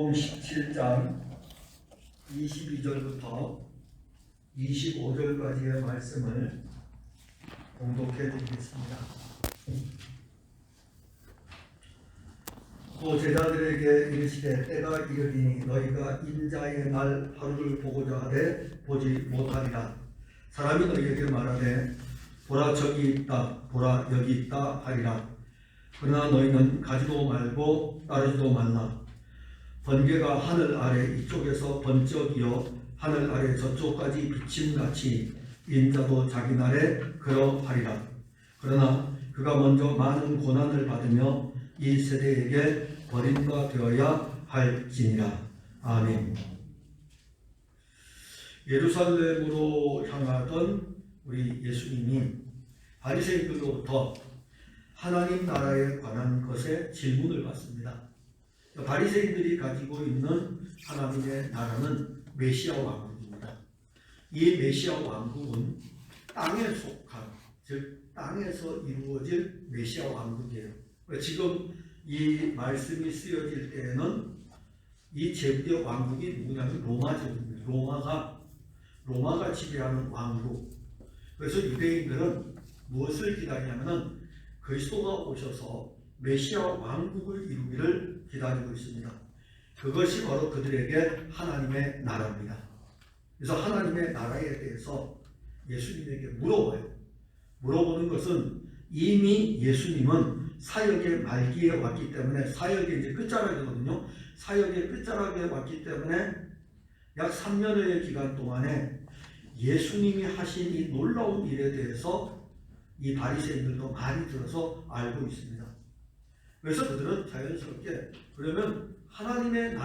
마가복음 17장 22절부터 25절까지의 말씀을 봉독해 드리겠습니다. 또 제자들에게 이르시되 때가 이르리니 너희가 인자의 날 하루를 보고자 하되 보지 못하리라. 사람이 너희에게 말하되 보라 저기 있다 보라 여기 있다 하리라. 그러나 너희는 가지도 말고 따르지도 말라. 번개가 하늘 아래 이쪽에서 번쩍이어 하늘 아래 저쪽까지 비침같이 인자도 자기 날에 그러하리라. 그러나 그가 먼저 많은 고난을 받으며 이 세대에게 버림바 되어야 할지니라. 아멘. 예루살렘으로 향하던 우리 예수님이 바리새인들로부터 하나님 나라에 관한 것에 질문을 받습니다. 바리새인들이 가지고 있는 하나님의 나라는 메시아 왕국입니다. 이 메시아 왕국은 땅에 속한, 즉 땅에서 이루어질 메시아 왕국이에요. 지금 이 말씀이 쓰여질 때에는 이 제국의 왕국이 누구냐면 로마 제국입니다. 로마가 지배하는 왕국. 그래서 유대인들은 무엇을 기다리냐면은 그리스도가 오셔서 메시아 왕국을 이루기를 기다리고 있습니다. 그것이 바로 그들에게 하나님의 나라입니다. 그래서 하나님의 나라에 대해서 예수님에게 물어봐요. 물어보는 것은 이미 예수님은 사역의 말기에 왔기 때문에, 사역의 이제 끝자락이거든요. 사역의 끝자락에 왔기 때문에 약 3년여의 기간 동안에 예수님이 하신 이 놀라운 일에 대해서 이 바리새인들도 많이 들어서 알고 있습니다. 그래서 그들은 자연스럽게 그러면 하나님의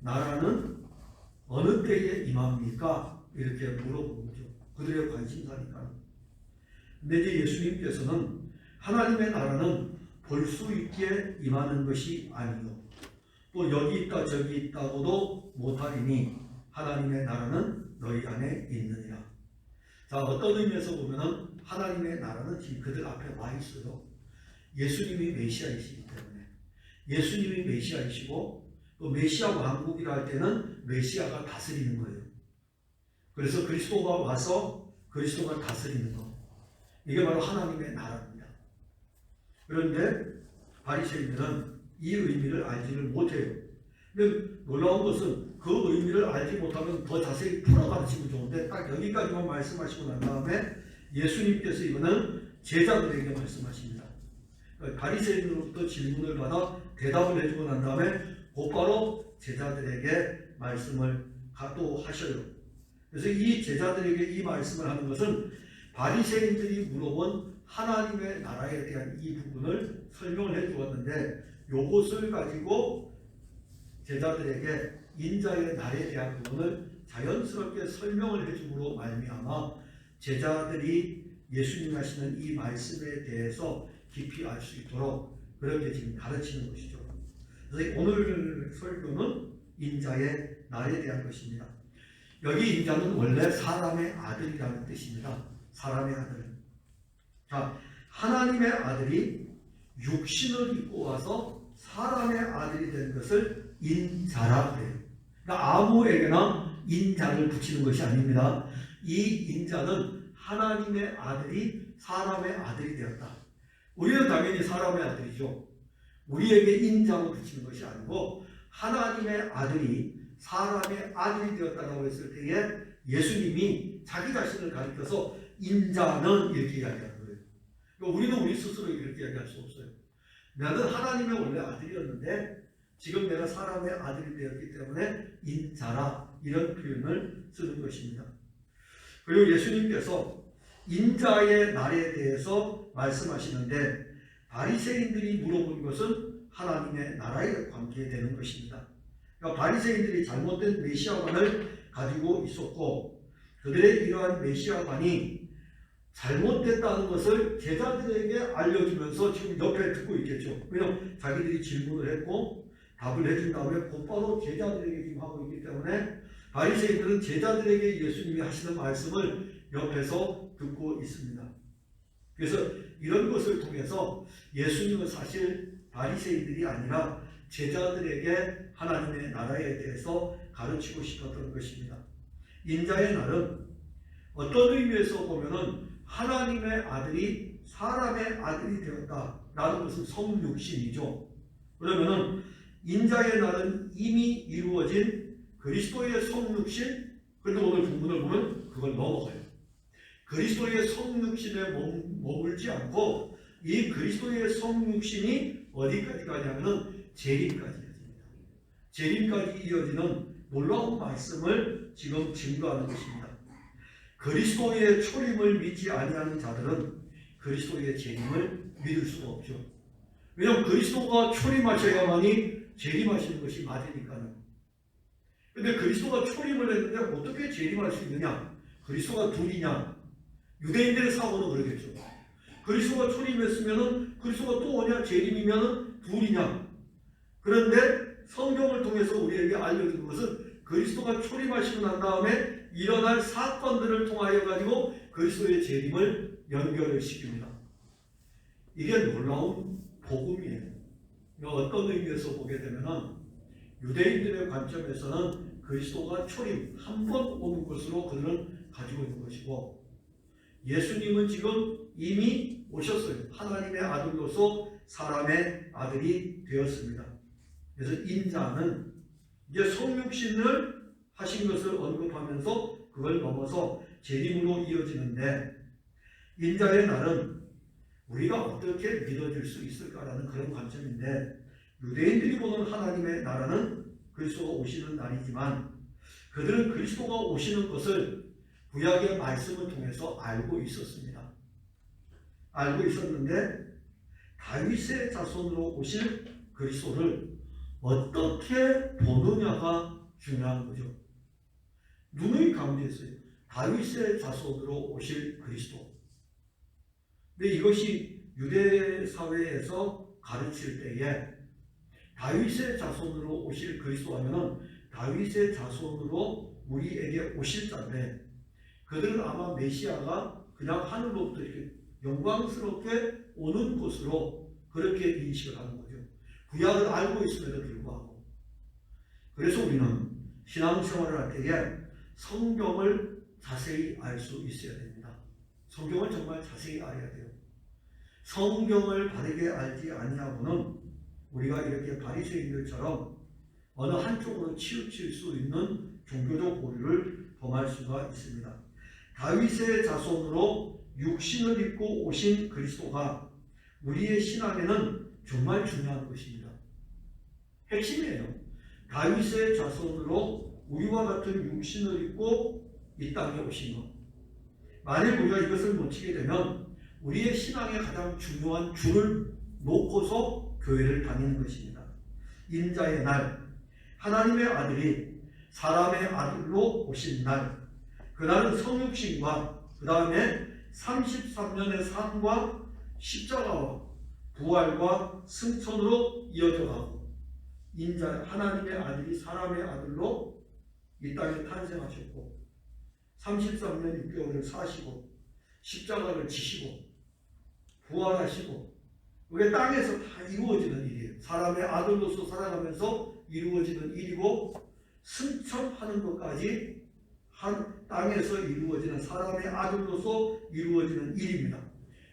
나라는 어느 때에 임합니까? 이렇게 물어보는 거죠. 그들의 관심사니까. 근데 이제 예수님께서는 하나님의 나라는 볼 수 있게 임하는 것이 아니요, 또 여기 있다 저기 있다고도 못하리니 하나님의 나라는 너희 안에 있느니라. 자, 어떤 의미에서 보면은 하나님의 나라는 지금 그들 앞에 와 있어요. 예수님이 메시아이시기 때문에. 예수님이 메시아이시고 또 메시아 왕국이라 할 때는 메시아가 다스리는 거예요. 그래서 그리스도가 와서 그리스도가 다스리는 것, 이게 바로 하나님의 나라입니다. 그런데 바리새인들은 이 의미를 알지를 못해요. 근데 놀라운 것은 그 의미를 알지 못하면 더 자세히 풀어 가르치면 좋은데 딱 여기까지만 말씀하시고 난 다음에 예수님께서 이거는 제자들에게 말씀하십니다. 바리새인으로부터 질문을 받아 대답을 해주고 난 다음에 곧바로 제자들에게 말씀을 또 하셔요. 그래서 이 제자들에게 이 말씀을 하는 것은 바리새인들이 물어본 하나님의 나라에 대한 이 부분을 설명을 해 주었는데, 요것을 가지고 제자들에게 인자의 날에 대한 부분을 자연스럽게 설명을 해줌으로 말미암아 제자들이 예수님 하시는 이 말씀에 대해서 깊이 알 수 있도록 그렇게 지금 가르치는 것이죠. 그래서 오늘 설교는 인자의 날에 대한 것입니다. 여기 인자는 원래 사람의 아들이라는 뜻입니다. 사람의 아들. 자, 하나님의 아들이 육신을 입고 와서 사람의 아들이 된 것을 인자라 그래요. 그러니까 아무에게나 인자를 붙이는 것이 아닙니다. 이 인자는 하나님의 아들이 사람의 아들이 되었다. 우리는 당연히 사람의 아들이죠. 우리에게 인자로 붙이는 것이 아니고 하나님의 아들이 사람의 아들이 되었다고 했을 때에 예수님이 자기 자신을 가리켜서 인자는 이렇게 이야기하는 거예요. 그러니까 우리는 우리 스스로 이렇게 이야기할 수 없어요. 나는 하나님의 원래 아들이었는데 지금 내가 사람의 아들이 되었기 때문에 인자라, 이런 표현을 쓰는 것입니다. 그리고 예수님께서 인자의 날에 대해서 말씀하시는데 바리새인들이 물어본 것은 하나님의 나라에 관계되는 것입니다. 그러니까 바리새인들이 잘못된 메시아관을 가지고 있었고 그들의 이러한 메시아관이 잘못됐다는 것을 제자들에게 알려주면서 지금 옆에 듣고 있겠죠. 왜냐하면 자기들이 질문을 했고 답을 해준 다음에 곧바로 제자들에게 지금 하고 있기 때문에 바리새인들은 제자들에게 예수님이 하시는 말씀을 옆에서 듣고 있습니다. 그래서 이런 것을 통해서 예수님은 사실 바리새인들이 아니라 제자들에게 하나님의 나라에 대해서 가르치고 싶었던 것입니다. 인자의 날은 어떤 의미에서 보면은 하나님의 아들이 사람의 아들이 되었다라는 것은 성육신이죠. 그러면은 인자의 날은 이미 이루어진 그리스도의 성육신, 그런데 오늘 본문을 보면 그걸 넘어가요. 그리스도의 성육신에 머물지 않고 이 그리스도의 성육신이 어디까지 가냐면은 재림까지 이어집니다. 재림까지 이어지는 놀라운 말씀을 지금 증거하는 것입니다. 그리스도의 초림을 믿지 아니하는 자들은 그리스도의 재림을 믿을 수가 없죠. 왜냐하면 그리스도가 초림하셔야만이 재림하시는 것이 맞으니까요. 그런데 그리스도가 초림을 했는데 어떻게 재림할 수 있느냐? 그리스도가 둘이냐? 유대인들의 사고는 그러겠죠. 그리스도가 초림했으면 그리스도가 또 오냐? 재림이면 둘이냐? 그런데 성경을 통해서 우리에게 알려주는 것은 그리스도가 초림하시고 난 다음에 일어날 사건들을 통하여 가지고 그리스도의 재림을 연결을 시킵니다. 이게 놀라운 복음이에요. 어떤 의미에서 보게 되면 유대인들의 관점에서는 그리스도가 초림, 한 번 오는 것으로 그들은 가지고 있는 것이고, 예수님은 지금 이미 오셨어요. 하나님의 아들로서 사람의 아들이 되었습니다. 그래서 인자는 이제 성육신을 하신 것을 언급하면서 그걸 넘어서 재림으로 이어지는데, 인자의 날은 우리가 어떻게 믿어질 수 있을까라는 그런 관점인데, 유대인들이 보는 하나님의 나라는 그리스도가 오시는 날이지만 그들은 그리스도가 오시는 것을 구약의 말씀을 통해서 알고 있었습니다. 알고 있었는데 다윗의 자손으로 오실 그리스도를 어떻게 보느냐가 중요한 거죠. 누누이 강조했어요. 다윗의 자손으로 오실 그리스도. 근데 이것이 유대 사회에서 가르칠 때에 다윗의 자손으로 오실 그리스도 하면은 다윗의 자손으로 우리에게 오실 자인데, 그들은 아마 메시아가 그냥 하늘로부터 이렇게 영광스럽게 오는 것으로 그렇게 인식을 하는 거죠. 구약을 알고 있음에도 불구하고. 그래서 우리는 신앙생활을 할 때에 성경을 자세히 알 수 있어야 됩니다. 성경을 정말 자세히 알아야 돼요. 성경을 바르게 알지 아니하고는 우리가 이렇게 바리새인들처럼 어느 한쪽으로 치우칠 수 있는 종교적 오류를 범할 수가 있습니다. 다윗의 자손으로 육신을 입고 오신 그리스도가 우리의 신앙에는 정말 중요한 것입니다. 핵심이에요. 다윗의 자손으로 우리와 같은 육신을 입고 이 땅에 오신 것. 만일 우리가 이것을 놓치게 되면 우리의 신앙의 가장 중요한 줄을 놓고서 교회를 다니는 것입니다. 인자의 날, 하나님의 아들이 사람의 아들로 오신 날, 그날은 성육신과 그 다음에 33년의 삶과 십자가와 부활과 승천으로 이어져 가고, 인자 하나님의 아들이 사람의 아들로 이 땅에 탄생하셨고 33년 6개월을 사시고 십자가를 지시고 부활하시고, 그게 땅에서 다 이루어지는 일이에요. 사람의 아들로서 살아가면서 이루어지는 일이고, 승천하는 것까지 한 땅에서 이루어지는 사람의 아들로서 이루어지는 일입니다.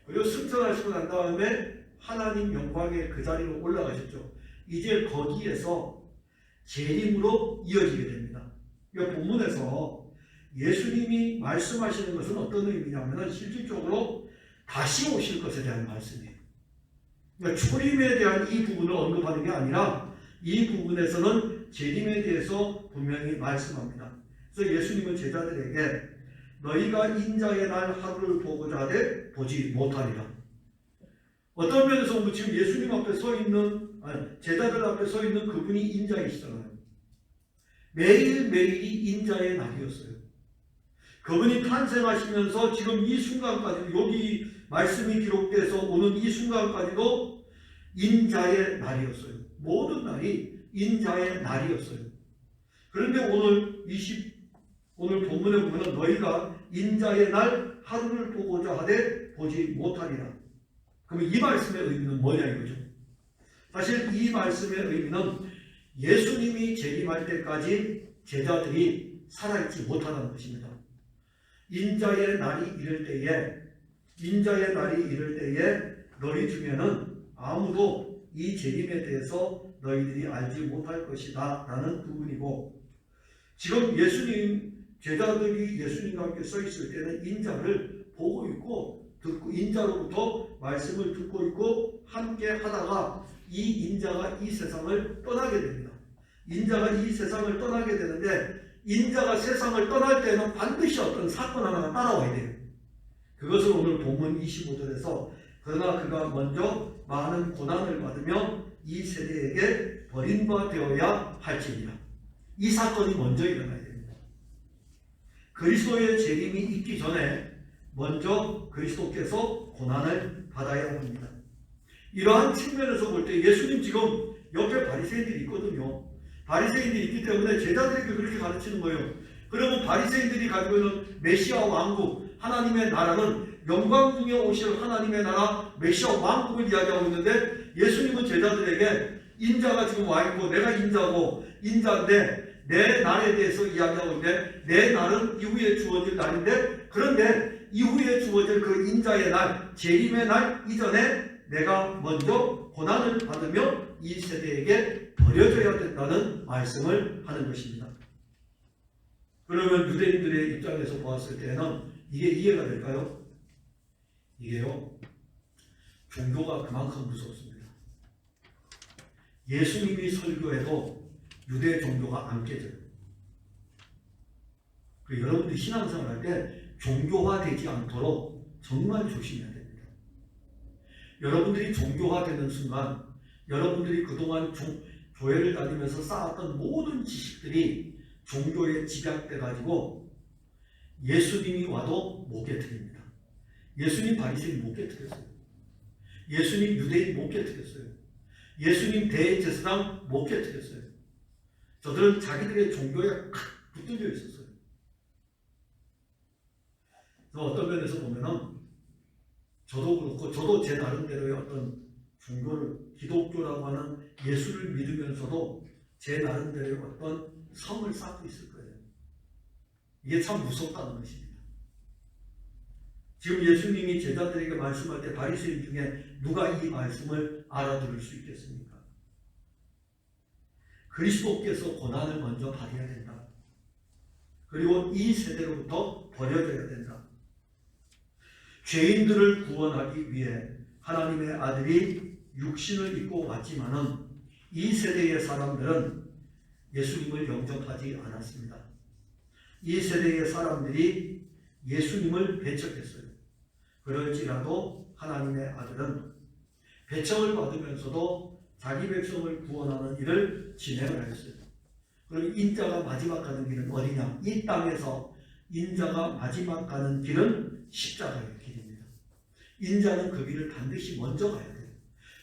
그리고 승천하시고 난 다음에 하나님 영광의 그 자리로 올라가셨죠. 이제 거기에서 재림으로 이어지게 됩니다. 이 본문에서 예수님이 말씀하시는 것은 어떤 의미냐면 실질적으로 다시 오실 것에 대한 말씀이에요. 그러니까 초림에 대한 이 부분을 언급하는 게 아니라 이 부분에서는 재림에 대해서 분명히 말씀합니다. 그래서 예수님은 제자들에게 너희가 인자의 날 하루를 보고자 하되 보지 못하리라. 어떤 면에서 보면 지금 예수님 앞에 서 있는, 제자들 앞에 서 있는 그분이 인자이시잖아요. 매일매일이 인자의 날이었어요. 그분이 탄생하시면서 지금 이 순간까지, 여기 말씀이 기록돼서 오는 이 순간까지도 인자의 날이었어요. 모든 날이 인자의 날이었어요. 그런데 오늘 본문에 보면 너희가 인자의 날 하루를 보고자 하되 보지 못하리라. 그러면 이 말씀의 의미는 뭐냐 이거죠. 사실 이 말씀의 의미는 예수님이 재림할 때까지 제자들이 살아있지 못하다는 것입니다. 인자의 날이 이를 때에 너희 중에는 아무도 이 재림에 대해서 너희들이 알지 못할 것이다 라는 부분이고, 지금 예수님 제자들이 예수님과 함께 서 있을 때는 인자를 보고 있고 듣고, 인자로부터 말씀을 듣고 있고 함께 하다가 이 인자가 이 세상을 떠나게 됩니다. 인자가 이 세상을 떠나게 되는데, 인자가 세상을 떠날 때는 반드시 어떤 사건 하나가 따라와야 돼요. 그것을 오늘 본문 25절에서 그러나 그가 먼저 많은 고난을 받으며 이 세대에게 버림받아야 할지니라. 이 사건이 먼저 일어나야 됩니다. 그리스도의 재림이 있기 전에 먼저 그리스도께서 고난을 받아야 합니다. 이러한 측면에서 볼 때 예수님 지금 옆에 바리새인들이 있거든요. 바리새인들이 있기 때문에 제자들에게 그렇게 가르치는 거예요. 그러면 바리새인들이 가지고 있는 메시아 왕국, 하나님의 나라는 영광 중에 오실 하나님의 나라 메시아 왕국을 이야기하고 있는데, 예수님은 제자들에게 인자가 지금 와 있고 내가 인자인데 내 날에 대해서 이야기하고 있는데, 내 날은 이후에 주어질 날인데, 그런데 이후에 주어질 그 인자의 날, 재림의 날 이전에 내가 먼저 고난을 받으며 이 세대에게 버려져야 된다는 말씀을 하는 것입니다. 그러면 유대인들의 입장에서 보았을 때는 이게 이해가 될까요? 이게요, 종교가 그만큼 무섭습니다. 예수님이 설교해도 유대 종교가 안 깨져요. 여러분들이 신앙생활 할 때 종교화되지 않도록 정말 조심해야 됩니다. 여러분들이 종교화되는 순간, 여러분들이 그동안 교회를 다니면서 쌓았던 모든 지식들이 종교에 집약돼 가지고 예수님이 와도 못 깨트립니다. 예수님 바리새인 못 깨트렸어요. 예수님 유대인 못 깨트렸어요. 예수님 대제사장 못 깨트렸어요. 저들은 자기들의 종교에 붙들려 있었어요. 어떤 면에서 보면은 저도 그렇고, 저도 제 나름대로의 어떤 종교를, 기독교라고 하는 예수를 믿으면서도 제 나름대로의 어떤 성을 쌓고 있을 거예요. 이게 참 무섭다는 것입니다. 지금 예수님이 제자들에게 말씀할 때 바리새인 중에 누가 이 말씀을 알아들을 수 있겠습니까? 그리스도께서 고난을 먼저 받아야 된다. 그리고 이 세대로부터 버려져야 된다. 죄인들을 구원하기 위해 하나님의 아들이 육신을 입고 왔지만은 이 세대의 사람들은 예수님을 영접하지 않았습니다. 이 세대의 사람들이 예수님을 배척했어요. 그럴지라도 하나님의 아들은 배척을 받으면서도 자기 백성을 구원하는 일을 진행을 했어요. 그럼 인자가 마지막 가는 길은 어디냐? 이 땅에서 인자가 마지막 가는 길은 십자가의 길입니다. 인자는 그 길을 반드시 먼저 가야 돼요.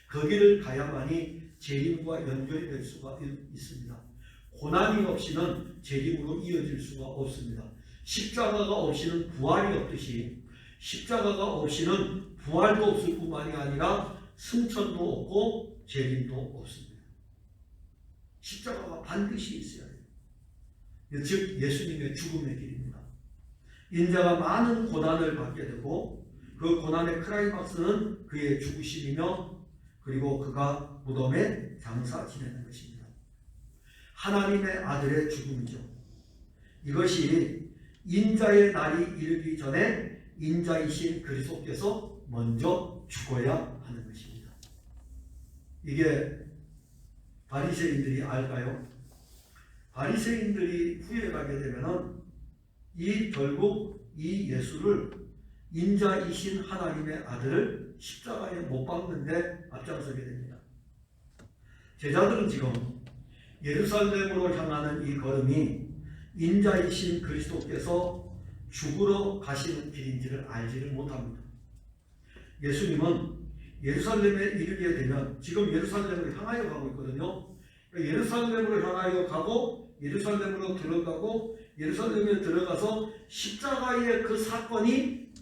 그 길을 가야만이 재림과 연결이 될 수가 있습니다. 고난이 없이는 재림으로 이어질 수가 없습니다. 십자가가 없이는 부활이 없듯이, 십자가가 없이는 부활도 없을 뿐만이 아니라 승천도 없고 재림도 없습니다. 십자가가 반드시 있어야 해요. 즉 예수님의 죽음의 길입니다. 인자가 많은 고난을 받게 되고, 그 고난의 클라이막스는 그의 죽으심이며, 그리고 그가 무덤에 장사 지내는 것입니다. 하나님의 아들의 죽음이죠. 이것이 인자의 날이 이르기 전에 인자이신 그리스도께서 먼저 죽어야 하는 것입니다. 이게 바리새인들이 알까요? 바리새인들이 후에 가게 되면은 결국 이 예수를, 인자이신 하나님의 아들을 십자가에 못 박는데 앞장서게 됩니다. 제자들은 지금 예루살렘으로 향하는 이 걸음이 인자이신 그리스도께서 죽으러 가시는 길인지를 알지를 못합니다. 예수님은 예루살렘에 이르게 되면, 지금 예루살렘을 향하여 가고 있거든요. 예루살렘으로 향하여 가고, 예루살렘으로 들어가고, 예루살렘에 들어가서 십자가의 그 사건이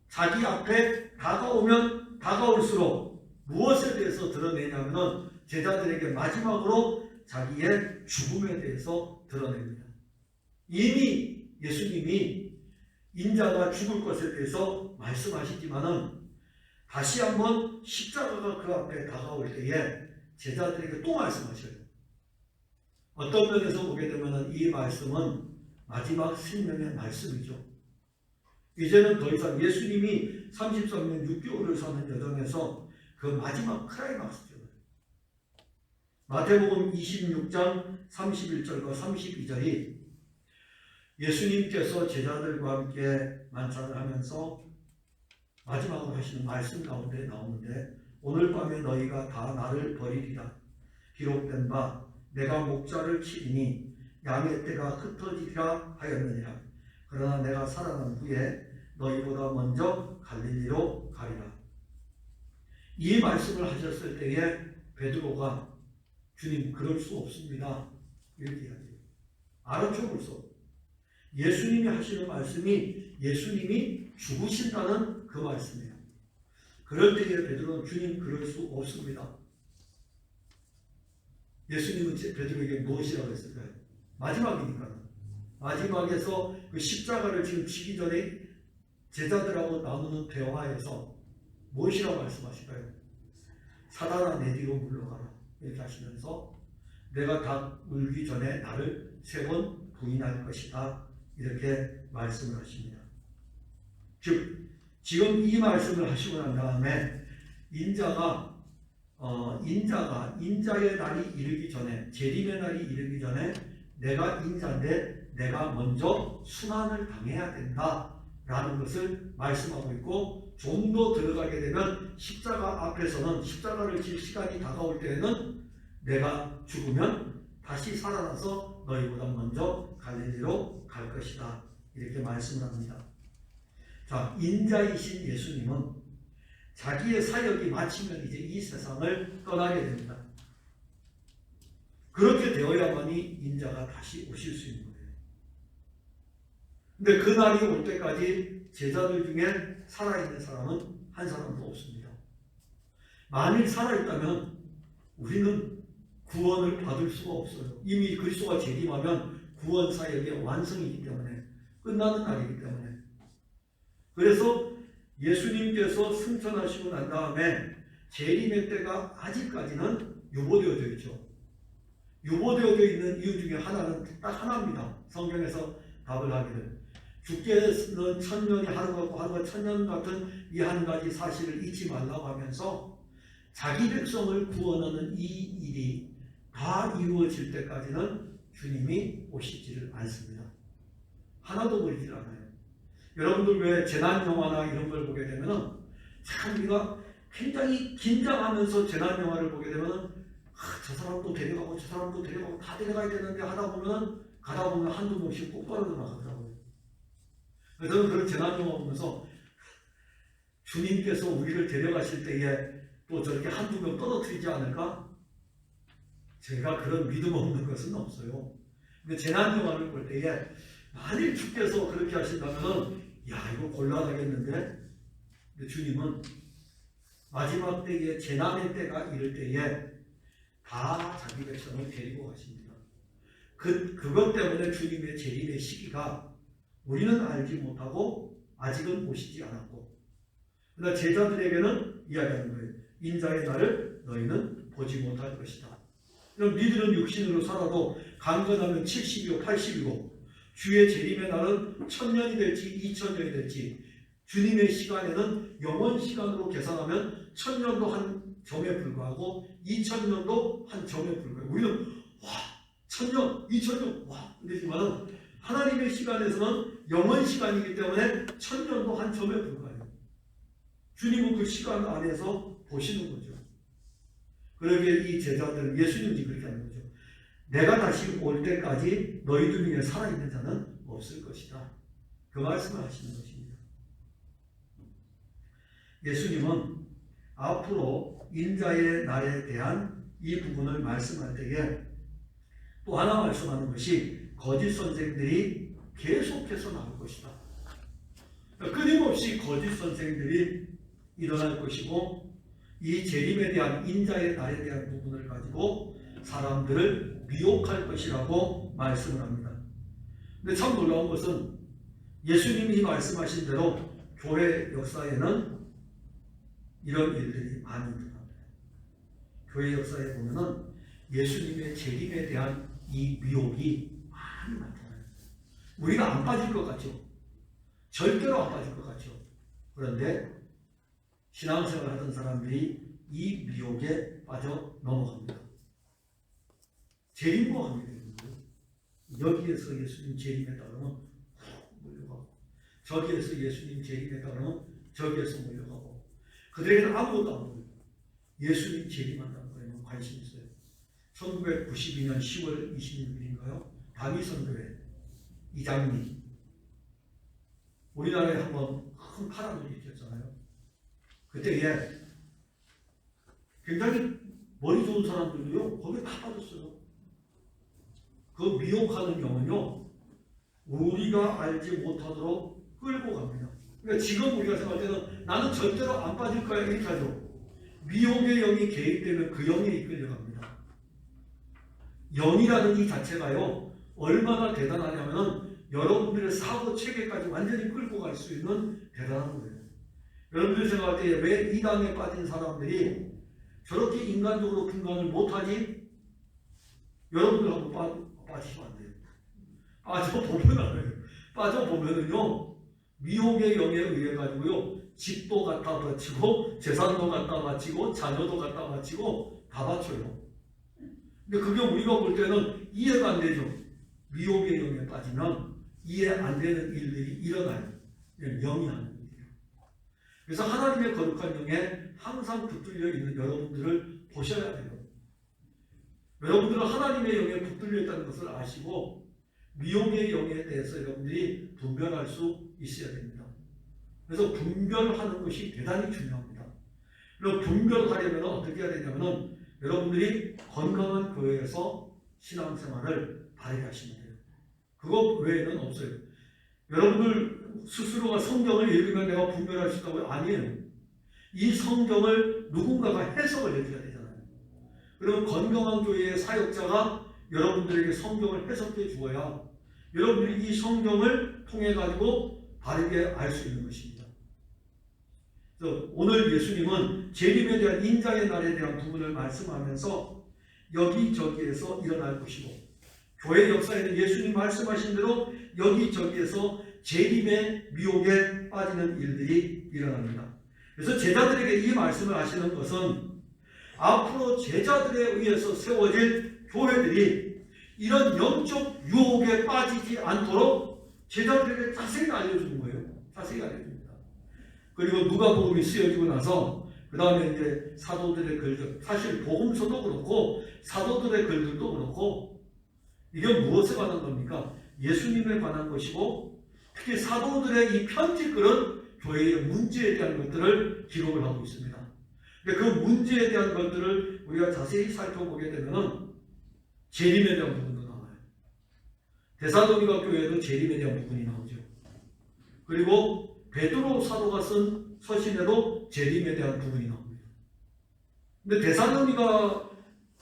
자기 앞에 다가오면 다가올수록 무엇에 대해서 드러내냐면 제자들에게 마지막으로 자기의 죽음에 대해서 드러냅니다. 이미 예수님이 인자가 죽을 것에 대해서 말씀하시지만은 다시 한번 십자가가 그 앞에 다가올 때에 제자들에게 또 말씀하셔요. 어떤 면에서 보게 되면 이 말씀은 마지막 생명의 말씀이죠. 이제는 더 이상 예수님이 33년 6개월을 사는 여정에서 그 마지막 클라이막스죠. 마태복음 26장 31절과 32절이 예수님께서 제자들과 함께 만찬을 하면서 마지막으로 하시는 말씀 가운데 나오는데, 오늘 밤에 너희가 다 나를 버리리라. 기록된 바 내가 목자를 치리니 양의 떼가 흩어지리라 하였느니라. 그러나 내가 살아난 후에 너희보다 먼저 갈릴리로 가리라. 이 말씀을 하셨을 때에 베드로가 주님 그럴 수 없습니다 이렇게 이야기해요. 알아줘 벌써. 예수님이 하시는 말씀이 예수님이 죽으신다는 그 말씀이에요. 그럴 때에 베드로는 주님 그럴 수 없습니다. 예수님은 베드로에게 무엇이라고 했을까요? 마지막이니까. 마지막에서 그 십자가를 지금 지기 전에 제자들하고 나누는 대화에서 무엇이라고 말씀하실까요? 사단아 내 뒤로 물러가라 이렇게 하시면서 내가 닭 울기 전에 나를 3번 부인할 것이다 이렇게 말씀을 하십니다. 즉 지금 이 말씀을 하시고 난 다음에 인자의 날이 이르기 전에, 재림의 날이 이르기 전에 내가 인자인데 내가 먼저 순환을 당해야 된다라는 것을 말씀하고 있고, 좀 더 들어가게 되면 십자가 앞에서는 십자가를 질 시간이 다가올 때에는 내가 죽으면 다시 살아나서 너희보다 먼저 갈릴리로 갈 것이다 이렇게 말씀을 합니다. 자, 인자이신 예수님은 자기의 사역이 마치면 이제 이 세상을 떠나게 됩니다. 그렇게 되어야만이 인자가 다시 오실 수 있는 거예요. 근데 그 날이 올 때까지 제자들 중에 살아있는 사람은 한 사람도 없습니다. 만일 살아있다면 우리는 구원을 받을 수가 없어요. 이미 그리스도가 재림하면 구원 사역의 완성이기 때문에, 끝나는 날이기 때문에. 그래서 예수님께서 승천하시고 난 다음에 재림의 때가 아직까지는 유보되어져 있죠. 유보되어져 있는 이유 중에 하나는 딱 하나입니다. 성경에서 답을 하기를 주께서는 천년이 하루 같고 하루가 천년 같은 이 한 가지 사실을 잊지 말라고 하면서 자기 백성을 구원하는 이 일이 다 이루어질 때까지는 주님이 오시지를 않습니다. 하나도 버리질 않아요. 여러분들 왜 재난 영화나 이런 걸 보게 되면은 참 우리가 굉장히 긴장하면서 재난 영화를 보게 되면은 저 사람도 데려가고 저 사람도 데려가고 다 데려가야 되는데 가다 보면 한두 명씩 꼭 떨어져 나가더라고요. 그래서 저는 그런 재난 영화 보면서 주님께서 우리를 데려가실 때에 또 저렇게 한두 명 떨어뜨리지 않을까? 제가 그런 믿음 없는 것은 없어요. 근데 재난 영화를 볼 때에 만일 주께서 그렇게 하신다면 야 이거 곤란하겠는데? 근데 주님은 마지막 때에 재난의 때가 이럴 때에 다 자기 백성을 데리고 가십니다. 그것 때문에 주님의 재림의 시기가 우리는 알지 못하고 아직은 오시지 않았고, 그러나 제자들에게는 이야기하는 거예요. 인자의 날을 너희는 보지 못할 것이다. 그럼 니들은 육신으로 살아도 강건하면 70이고 80이고 주의 재림의 날은 1000년이 될지 2000년이 될지, 주님의 시간에는 영원 시간으로 계산하면 1000년도 한 점에 불과하고 2000년도 한 점에 불과해요. 우리는 와 1000년, 2000년 와 그러지만 하나님의 시간에서는 영원 시간이기 때문에 1000년도 한 점에 불과해요. 주님은 그 시간 안에서 보시는 거죠. 그러기에 이 제자들은 예수님이 그렇게 하는 거죠. 내가 다시 올 때까지 너희들 중에 살아있는 자는 없을 것이다. 그 말씀을 하시는 것입니다. 예수님은 앞으로 인자의 날에 대한 이 부분을 말씀할 때에 또 하나 말씀하는 것이 거짓 선생들이 계속해서 나올 것이다. 끊임없이 거짓 선생들이 일어날 것이고, 이 재림에 대한 인자의 날에 대한 부분을 가지고 사람들을 미혹할 것이라고 말씀을 합니다. 근데 참 놀라운 것은 예수님이 말씀하신 대로 교회 역사에는 이런 일들이 많이 일어납니다. 교회 역사에 보면은 예수님의 재림에 대한 이 미혹이 많이 나타나요. 우리가 안 빠질 것 같죠? 절대로 안 빠질 것 같죠? 그런데 신앙생활 하던 사람들이 이 미혹에 빠져 넘어갑니다. 재림고합니다. 여기에서 예수님 재림했다 그러면 몰려가고, 저기에서 예수님 재림했다 그러면 저기에서 몰려가고, 그들에게는 아무것도 안 보여요. 예수님 재림한다는 거에는 관심이 있어요. 1992년 10월 26일인가요? 다미선교회 이장님, 우리나라에 한번 큰 파란을 일으켰잖아요. 그때에 굉장히 머리 좋은 사람들도요, 거기에 다 빠졌어요. 그 미혹하는 영은요, 우리가 알지 못하도록 끌고 갑니다. 그러니까 지금 우리가 생각할 때는 나는 절대로 안 빠질 거야 이렇게 하죠. 미혹의 영이 개입되면 그 영에 이끌려갑니다. 영이라는 이 자체가요, 얼마나 대단하냐면은 여러분들의 사고 체계까지 완전히 끌고 갈 수 있는 대단한 거예요. 여러분들이 생각할 때 왜 이단에 빠진 사람들이 저렇게 인간적으로 분간을 못하지? 여러분들 한번 빠지시면 안 돼요. 빠져보면 알아요. 빠져보면은요, 미혹의 영에 의해 가지고요, 집도 갖다 바치고, 재산도 갖다 바치고, 자녀도 갖다 바치고, 다 바쳐요. 근데 그게 우리가 볼 때는 이해가 안 되죠. 미혹의 영에 빠지면 이해 안 되는 일들이 일어나요. 영이 하는 일이에요. 그래서 하나님의 거룩한 영에 항상 붙들려 있는 여러분들을 보셔야 돼요. 여러분들은 하나님의 영에 붙들려 있다는 것을 아시고 미혹의 영에 대해서 여러분들이 분별할 수 있어야 됩니다. 그래서 분별하는 것이 대단히 중요합니다. 그리고 분별하려면 어떻게 해야 되냐면은 여러분들이 건강한 교회에서 신앙생활을 바르게 하시면 돼요. 그것 외에는 없어요. 여러분들 스스로가 성경을 읽으면 내가 분별할 수 있다고요? 아니에요. 이 성경을 누군가가 해석을 해줘야 되잖아요. 그러면 건강한 교회의 사역자가 여러분들에게 성경을 해석해 주어야 여러분들이 이 성경을 통해 가지고 바르게 알 수 있는 것입니다. 그래서 오늘 예수님은 재림에 대한 인자의 날에 대한 부분을 말씀하면서 여기저기에서 일어날 것이고, 교회 역사에는 예수님 말씀하신 대로 여기저기에서 재림의 미혹에 빠지는 일들이 일어납니다. 그래서 제자들에게 이 말씀을 하시는 것은 앞으로 제자들에 의해서 세워질 교회들이 이런 영적 유혹에 빠지지 않도록 제자들에게 자세히 알려주는 거예요. 자세히 알려줍니다. 그리고 누가복음이 쓰여지고 나서 그 다음에 이제 사도들의 글들, 사실 복음서도 그렇고 사도들의 글들도 그렇고 이게 무엇에 관한 겁니까? 예수님에 관한 것이고, 특히 사도들의 이 편지글은 교회의 문제에 대한 것들을 기록을 하고 있습니다. 근데 그 문제에 대한 것들을 우리가 자세히 살펴보게 되면은 재림에 대한 부분도 나와요. 데살로니가 교회에도 재림에 대한 부분이 나오죠. 그리고 베드로 사도가 쓴 서신에도 재림에 대한 부분이 나옵니다. 근데 데살로니가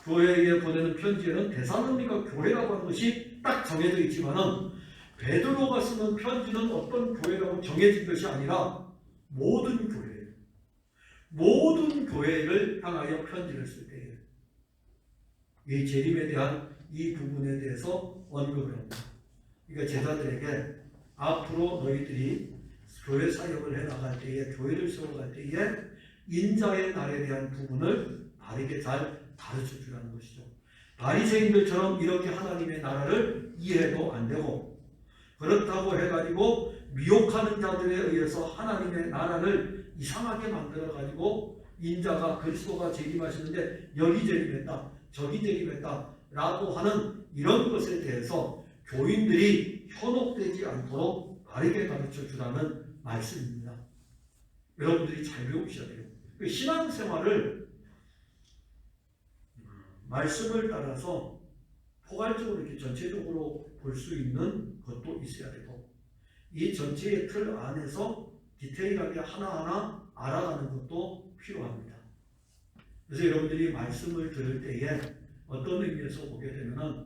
교회에 보내는 편지에는 데살로니가 교회라고 하는 것이 딱 정해져 있지만은 베드로가 쓰는 편지는 어떤 교회라고 정해진 것이 아니라 모든 교회예요. 모든 교회를 향하여 편지를 쓸 때에 이 재림에 대한 이 부분에 대해서 언급을 합니다. 그러니까 제자들에게 앞으로 너희들이 교회 사역을 해나갈 때에, 교회를 세워갈 때에 인자의 날에 대한 부분을 바르게 잘 가르쳐 주라는 것이죠. 바리새인들처럼 이렇게 하나님의 나라를 이해해도 안 되고, 그렇다고 해가지고 미혹하는 자들에 의해서 하나님의 나라를 이상하게 만들어가지고 인자가 그리스도가 재림하시는데 여기 재림했다, 저기 재림했다 라고 하는 이런 것에 대해서 교인들이 현혹되지 않도록 바르게 가르쳐 주라는 말씀입니다. 여러분들이 잘 배우셔야 돼요. 신앙생활을 말씀을 따라서 포괄적으로 이렇게 전체적으로 볼 수 있는 것도 있어야 되고, 이 전체의 틀 안에서 디테일하게 하나하나 알아가는 것도 필요합니다. 그래서 여러분들이 말씀을 들을 때에 어떤 의미에서 보게 되면은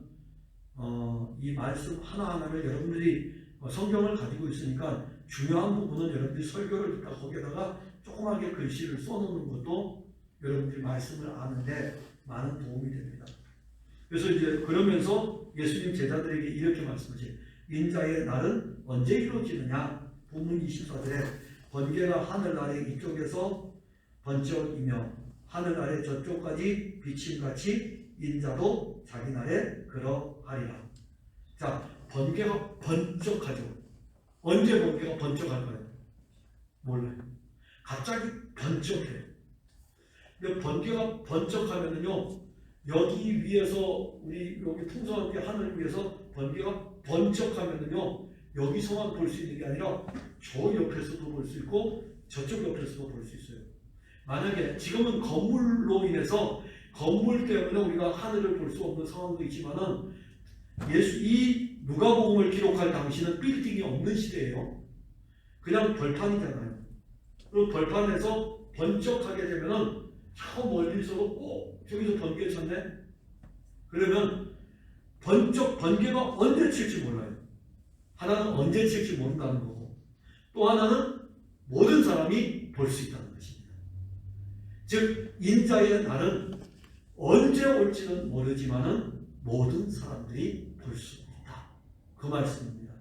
이 말씀 하나하나를 여러분들이 성경을 가지고 있으니까 중요한 부분은 여러분들이 설교를 듣다 거기에다가 조그맣게 글씨를 써놓는 것도 여러분들이 말씀을 아는데 많은 도움이 됩니다. 그래서 이제 그러면서 예수님 제자들에게 이렇게 말씀하지, 인자의 날은 언제 이루어지느냐? 본문 24절에 번개가 하늘 아래 이쪽에서 번쩍이며 하늘 아래 저쪽까지 비침같이 인자도 자기 날에 그러하리라. 자, 번개가 번쩍하죠. 언제 번개가 번쩍할까요? 몰라요. 갑자기 번쩍해요. 근데 번개가 번쩍하면은요, 여기 위에서 우리 여기 풍성하게 하늘 위에서 번개가 번쩍하면은요, 여기서만 볼 수 있는 게 아니라 저 옆에서도 볼 수 있고 저쪽 옆에서도 볼 수 있어요. 만약에 지금은 건물로 인해서 건물 때문에 우리가 하늘을 볼 수 없는 상황도 있지만은 이 누가복음을 기록할 당시는 빌딩이 없는 시대예요. 그냥 벌판이잖아요. 그리고 벌판에서 번쩍하게 되면은 저 멀리서도 저기서 번개 쳤네? 그러면 번개가 언제 칠지 몰라요. 하나는 언제 칠지 모른다는 거고, 또 하나는 모든 사람이 볼 수 있다는 것입니다. 즉 인자의 날은 언제 올지는 모르지만은 모든 사람들이 볼 수 있다. 그 말씀입니다.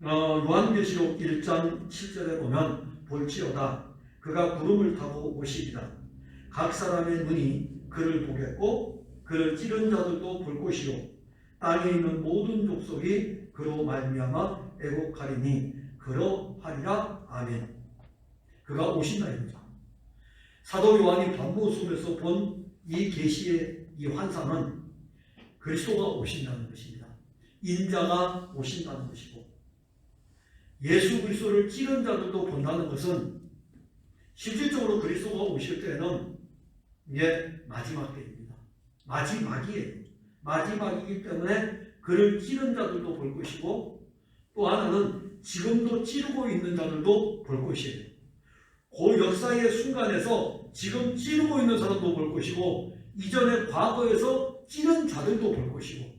요한계시록 1장 7절에 보면 볼지어다 그가 구름을 타고 오시리라. 각 사람의 눈이 그를 보겠고 그를 찌른 자들도 볼 것이요 땅에 있는 모든 족속이 그로 말미암아 애곡하리니 그러하리라. 아멘. 그가 오신다 이거죠. 사도 요한이 밤모습에서 본 이 계시의 이 환상은 그리스도가 오신다는 것입니다. 인자가 오신다는 것이고, 예수 그리스도를 찌른 자들도 본다는 것은 실질적으로 그리스도가 오실 때는 이게 마지막 때입니다. 마지막이에요. 마지막이기 때문에 그를 찌른 자들도 볼 것이고, 또 하나는 지금도 찌르고 있는 자들도 볼 것이에요. 그 역사의 순간에서 지금 찌르고 있는 사람도 볼 것이고, 이전에 과거에서 찌른 자들도 볼 것이고,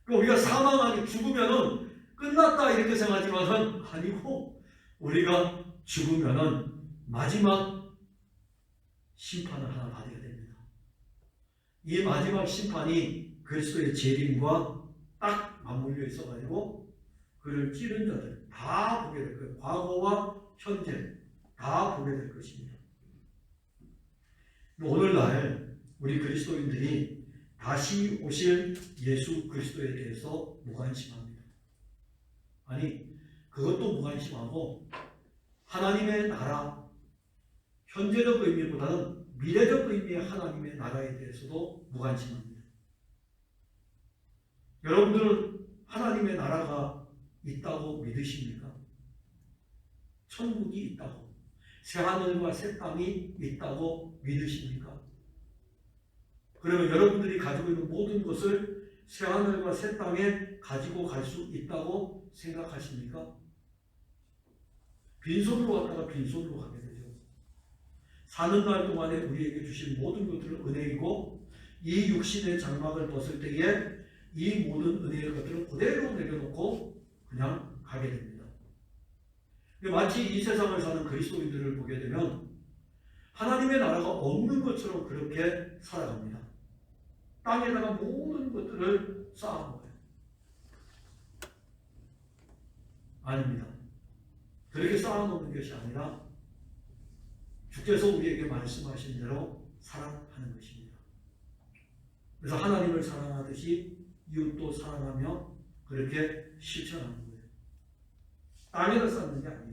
우리가 사망하게 죽으면은 끝났다 이렇게 생각하지만 아니고, 우리가 죽으면은 마지막 심판을 하나 받아야 됩니다. 이 마지막 심판이 그리스도의 재림과 딱 맞물려 있어가지고 그를 찌른 자들 다 보게 될 거예요. 과거와 현재 다 보게 될 것입니다. 오늘날 우리 그리스도인들이 다시 오실 예수 그리스도에 대해서 무관심합니다. 아니, 그것도 무관심하고 하나님의 나라, 현재적 의미보다는 미래적 의미의 하나님의 나라에 대해서도 무관심합니다. 여러분들은 하나님의 나라가 있다고 믿으십니까? 천국이 있다고, 새하늘과 새 땅이 있다고 믿으십니까? 그러면 여러분들이 가지고 있는 모든 것을 새하늘과 새 땅에 가지고 갈 수 있다고 생각하십니까? 빈손으로 갔다가 빈손으로 가게 되죠. 사는 날 동안에 우리에게 주신 모든 것들은 은혜이고, 이 육신의 장막을 벗을 때에 이 모든 은혜의 것들을 그대로 내려놓고 그냥 가게 됩니다. 마치 이 세상을 사는 그리스도인들을 보게 되면 하나님의 나라가 없는 것처럼 그렇게 살아갑니다. 땅에다가 모든 것들을 쌓아놓아요. 아닙니다. 그렇게 쌓아놓는 것이 아니라 주께서 우리에게 말씀하신 대로 살아가는 것입니다. 그래서 하나님을 사랑하듯이 이웃도 사랑하며 그렇게 실천하는 거예요. 땅에다 쌓는 게 아니에요.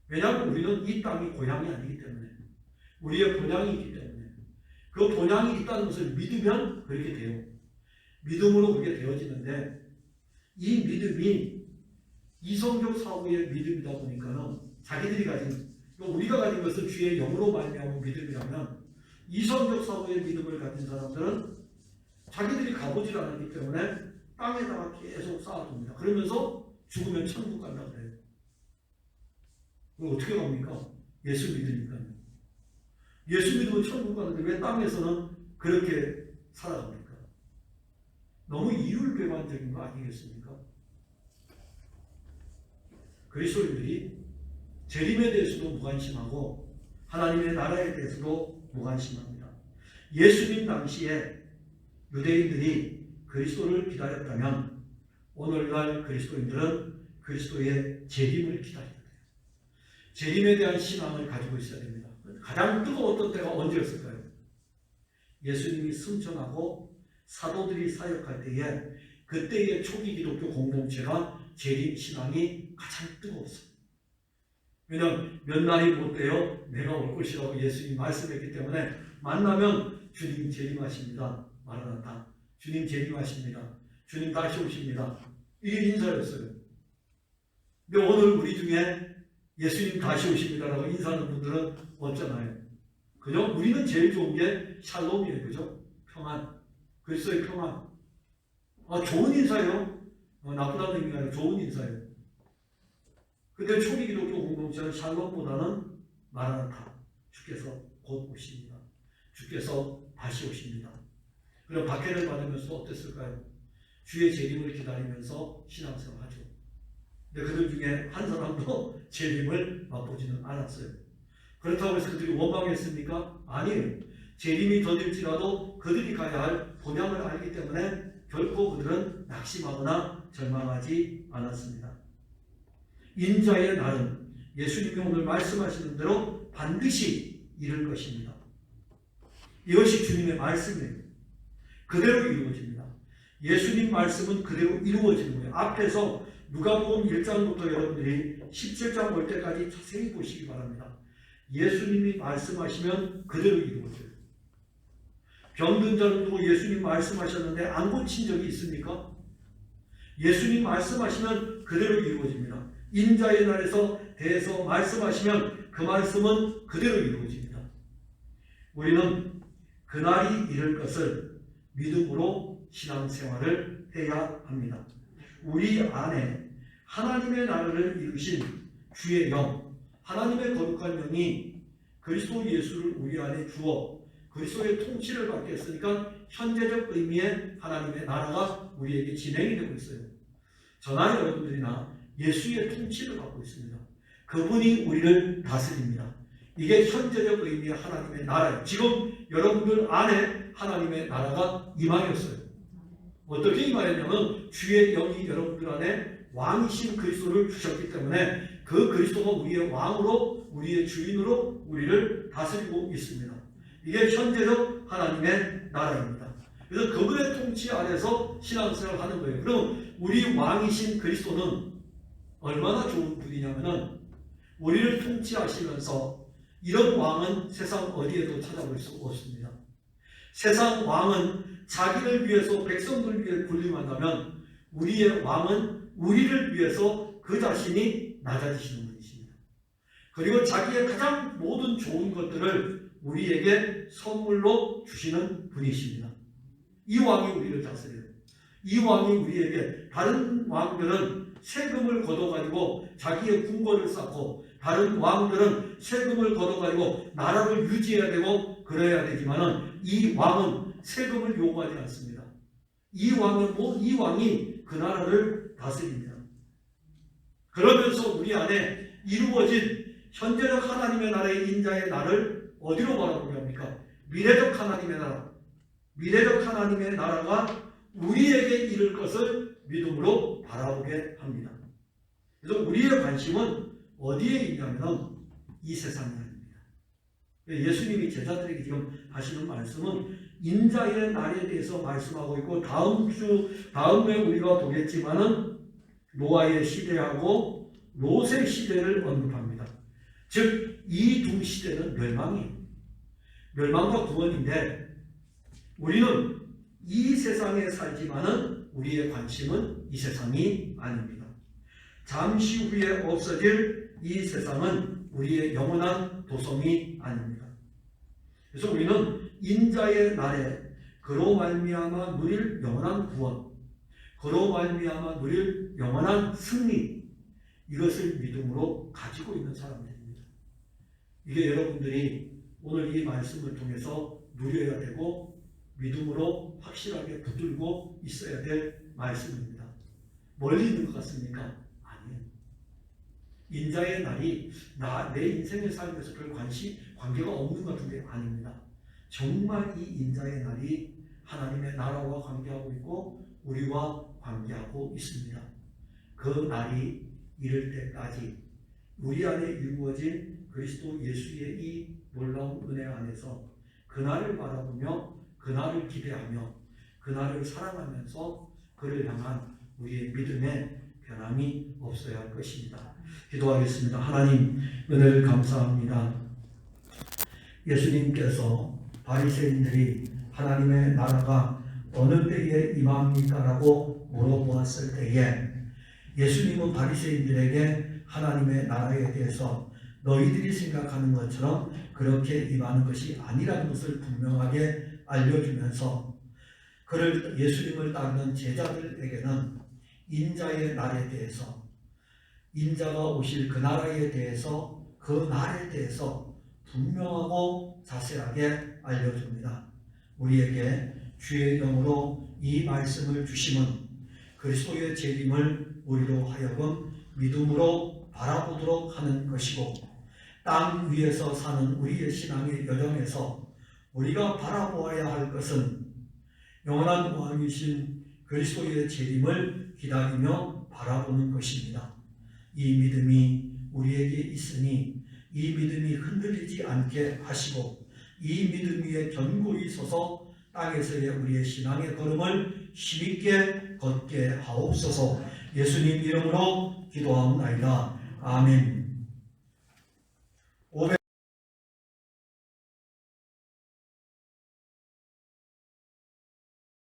왜냐하면 우리는 이 땅이 고향이 아니기 때문에, 우리의 본향이 있기 때문에, 그 본향이 있다는 것을 믿으면 그렇게 돼요. 믿음으로 그렇게 되어지는데, 이 믿음이 이성적 사고의 믿음이다 보니까는 자기들이 가진, 우리가 가진 것은 주의 영으로 말미암은 믿음이라면, 이성적 사고의 믿음을 가진 사람들은 자기들이 가보질 않았기 때문에 땅에다가 계속 쌓아둡니다. 그러면서 죽으면 천국 간다고 그래요. 그럼 어떻게 갑니까? 예수 믿으니까요. 예수 믿으면 천국 가는데 왜 땅에서는 그렇게 살아갑니까? 너무 이율배반적인 거 아니겠습니까? 그리스도인들이 재림에 대해서도 무관심하고 하나님의 나라에 대해서도 무관심합니다. 예수님 당시에 유대인들이 그리스도를 기다렸다면 오늘날 그리스도인들은 그리스도의 재림을 기다려야 돼요. 재림에 대한 신앙을 가지고 있어야 됩니다. 가장 뜨거웠던 때가 언제였을까요? 예수님이 승천하고 사도들이 사역할 때에 그때의 초기 기독교 공동체가 재림 신앙이 가장 뜨거웠어요. 왜냐하면 몇 날이 못 돼요. 내가 올 것이라고 예수님이 말씀했기 때문에 만나면 주님 재림하십니다. 마라나타. 주님 재림하십니다. 주님 다시 오십니다. 이게 인사였어요. 근데 오늘 우리 중에 예수님 다시 오십니다라고 인사하는 분들은 없잖아요. 그죠? 우리는 제일 좋은 게 샬롬이에요. 그죠? 평안. 그리스도의 평안. 좋은 인사예요. 나쁘다는 의미가 아니라 좋은 인사예요. 근데 초기 기독교 공동체는 샬롬보다는 마라나타. 주께서 곧 오십니다. 주께서 다시 오십니다. 그럼 박해를 받으면서 어땠을까요? 주의 재림을 기다리면서 신앙생활하죠. 근데 그들 중에 한 사람도 재림을 맛보지는 않았어요. 그렇다고 해서 그들이 원망했습니까? 아니에요. 재림이 더딜지라도 그들이 가야 할 본향을 알기 때문에 결코 그들은 낙심하거나 절망하지 않았습니다. 인자의 날은 예수님이 오늘 말씀하시는 대로 반드시 이룰 것입니다. 이것이 주님의 말씀이에요. 그대로 이루어집니다. 예수님 말씀은 그대로 이루어지는 거예요. 앞에서 누가복음 1장부터 여러분들이 17장 올 때까지 자세히 보시기 바랍니다. 예수님이 말씀하시면 그대로 이루어져요. 병든 자는 누구 예수님 말씀하셨는데 안 고친 적이 있습니까? 예수님 말씀하시면 그대로 이루어집니다. 인자의 날에서 대해서 말씀하시면 그 말씀은 그대로 이루어집니다. 우리는 그날이 이룰 것을 믿음으로 신앙생활을 해야 합니다. 우리 안에 하나님의 나라를 이루신 주의 영, 하나님의 거룩한 영이 그리스도 예수를 우리 안에 주어 그리스도의 통치를 받게 했으니까 현재적 의미의 하나님의 나라가 우리에게 진행이 되고 있어요. 저나 여러분들이나 예수의 통치를 받고 있습니다. 그분이 우리를 다스립니다. 이게 현재적 의미의 하나님의 나라예요. 지금 여러분들 안에 하나님의 나라가 임하였어요. 어떻게 임하였냐면 주의 영이 여러분들 안에 왕이신 그리스도를 주셨기 때문에 그 그리스도가 우리의 왕으로 우리의 주인으로 우리를 다스리고 있습니다. 이게 현재적 하나님의 나라입니다. 그래서 그분의 통치 아래서 신앙생활을 하는 거예요. 그럼 우리 왕이신 그리스도는 얼마나 좋은 분이냐면은 우리를 통치하시면서 이런 왕은 세상 어디에도 찾아볼 수 없습니다. 세상 왕은 자기를 위해서 백성들을 위해 군림한다면 우리의 왕은 우리를 위해서 그 자신이 낮아지시는 분이십니다. 그리고 자기의 가장 모든 좋은 것들을 우리에게 선물로 주시는 분이십니다. 이 왕이 우리를 다스려요. 이 왕이 우리에게 다른 왕들은 세금을 걷어가지고 자기의 궁궐을 쌓고 다른 왕들은 세금을 걷어가지고 나라를 유지해야 되고 그래야 되지만은 이 왕은 세금을 요구하지 않습니다. 이 왕이 그 나라를 다스립니다. 그러면서 우리 안에 이루어진 현재적 하나님의 나라의 인자의 날을 어디로 바라보게 합니까? 미래적 하나님의 나라. 미래적 하나님의 나라가 우리에게 이룰 것을 믿음으로 바라보게 합니다. 그래서 우리의 관심은 어디에 있냐면 이 세상이 아닙니다. 예수님이 제자들에게 지금 하시는 말씀은 인자의 날에 대해서 말씀하고 있고 다음에 우리가 보겠지만은 노아의 시대하고 롯의 시대를 언급합니다. 즉 이 두 시대는 멸망과 구원인데 우리는 이 세상에 살지만은 우리의 관심은 이 세상이 아닙니다. 잠시 후에 없어질 이 세상은 우리의 영원한 도성이 아닙니다. 그래서 우리는 인자의 날에 그로 말미암아 누릴 영원한 구원, 그로 말미암아 누릴 영원한 승리, 이것을 믿음으로 가지고 있는 사람들입니다. 이게 여러분들이 오늘 이 말씀을 통해서 누려야 되고 믿음으로 확실하게 붙들고 있어야 될 말씀입니다. 멀리 있는 것 같습니까? 아니에요. 인자의 날이 내 인생의 삶에서 별 관계가 없는 것 같은데 아닙니다. 정말 이 인자의 날이 하나님의 나라와 관계하고 있고 우리와 관계하고 있습니다. 그 날이 이를 때까지 우리 안에 이루어진 그리스도 예수의 이 놀라운 은혜 안에서 그날을 바라보며 그날을 기대하며 그날을 사랑하면서 그를 향한 우리의 믿음의 변함이 없어야 할 것입니다. 기도하겠습니다. 하나님 은혜를 감사합니다. 예수님께서 바리새인들이 하나님의 나라가 어느 때에 임합니까? 라고 물어보았을 때에 예수님은 바리새인들에게 하나님의 나라에 대해서 너희들이 생각하는 것처럼 그렇게 임하는 것이 아니라는 것을 분명하게 알려주면서 예수님을 따르는 제자들에게는 인자의 날에 대해서 인자가 오실 그 나라에 대해서 그 날에 대해서 분명하고 자세하게 알려줍니다. 우리에게 주의 영으로 이 말씀을 주심은 그리스도의 재림을 우리로 하여금 믿음으로 바라보도록 하는 것이고 땅 위에서 사는 우리의 신앙의 여정에서 우리가 바라보아야 할 것은 영원한 왕이신 그리스도의 재림을 기다리며 바라보는 것입니다. 이 믿음이 우리에게 있으니 이 믿음이 흔들리지 않게 하시고 이 믿음 위에 견고히 서서 땅에서의 우리의 신앙의 걸음을 힘있게 걷게 하옵소서. 예수님 이름으로 기도하옵나이다. 아멘.